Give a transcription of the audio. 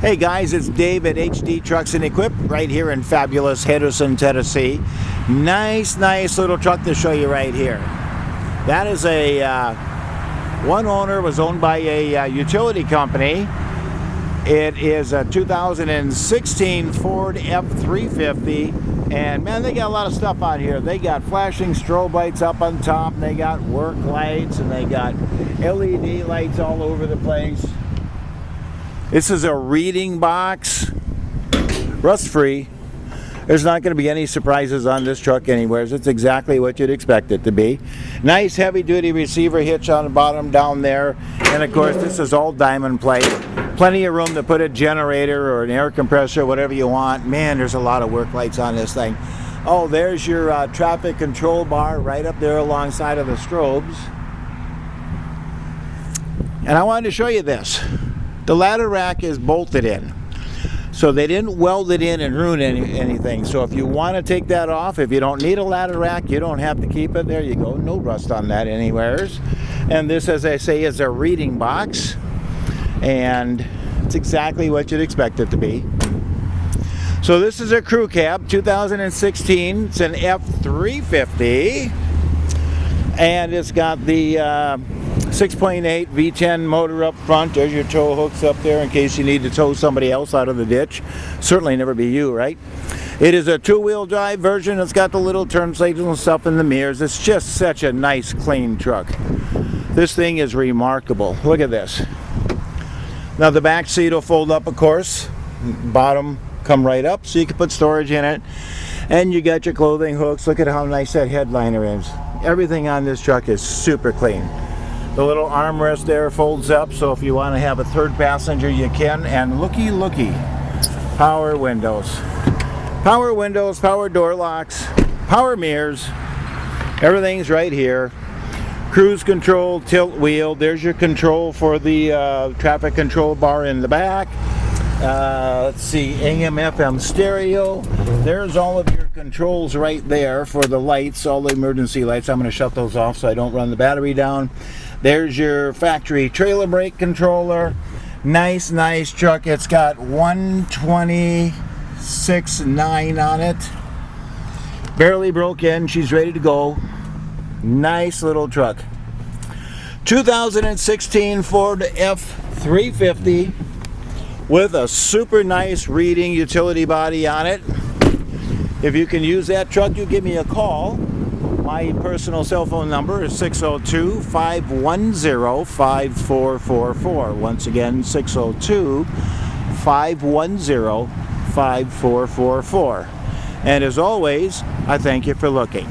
Hey guys, it's Dave at HD Trucks and Equip right here in fabulous Henderson, Tennessee. Nice little truck to show you right here. That is a one owner, was owned by a utility company. It is a 2016 Ford F350, and man, they got a lot of stuff on here. They got flashing strobe lights up on top, and they got work lights, and they got LED lights all over the place. This is a reading box, rust-free. There's not going to be any surprises on this truck anywhere. It's exactly what you'd expect it to be. Nice heavy-duty receiver hitch on the bottom down there. And of course, this is all diamond plate. Plenty of room to put a generator or an air compressor, whatever you want. Man, there's a lot of work lights on this thing. Oh, there's your traffic control bar right up there alongside of the strobes. And I wanted to show you this. The ladder rack is bolted in, so they didn't weld it in and ruin anything. So if you want to take that off, if you don't need a ladder rack, you don't have to keep it. There you go, no rust on that anywheres. And this, as I say, is a reading box, and it's exactly what you'd expect it to be. So this is a crew cab, 2016. It's an F350, and it's got the 6.8 V10 motor up front. There's your tow hooks up there in case you need to tow somebody else out of the ditch. Certainly never be you, right? It is a two-wheel drive version. It's got the little turn signals and stuff in the mirrors. It's just such a nice, clean truck. This thing is remarkable. Look at this. Now the back seat will fold up, of course. Bottom come right up so you can put storage in it. And you got your clothing hooks. Look at how nice that headliner is. Everything on this truck is super clean. The little armrest there folds up, so if you want to have a third passenger, you can. And looky, power windows, power door locks, power mirrors. Everything's right here. Cruise control, tilt wheel. There's your control for the traffic control bar in the back. Let's see, AM, FM stereo. There's all of your controls right there for the lights, all the emergency lights. I'm going to shut those off so I don't run the battery down. There's your factory trailer brake controller. Nice truck. It's got 126.9 on it. Barely broke in. She's ready to go. Nice little truck. 2016 Ford F350 with a super nice reading utility body on it. If you can use that truck, you give me a call. My personal cell phone number is 602-510-5444. Once again, 602-510-5444. And as always, I thank you for looking.